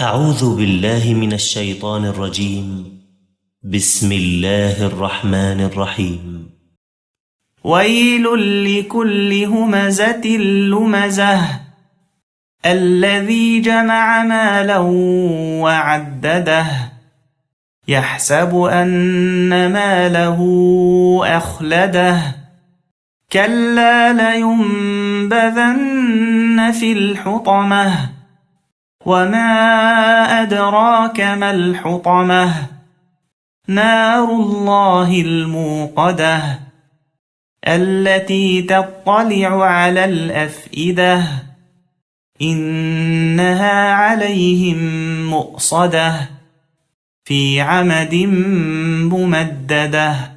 أعوذ بالله من الشيطان الرجيم. بسم الله الرحمن الرحيم. ويل لكل همزة لمزة الذي جمع مالا وعدده يحسب أن ماله أخلده كلا لينبذن في الحطمة وما أدراك ما الحطمة نار الله الموقدة التي تطلع على الأفئدة إنها عليهم مؤصدة في عمد ممددة.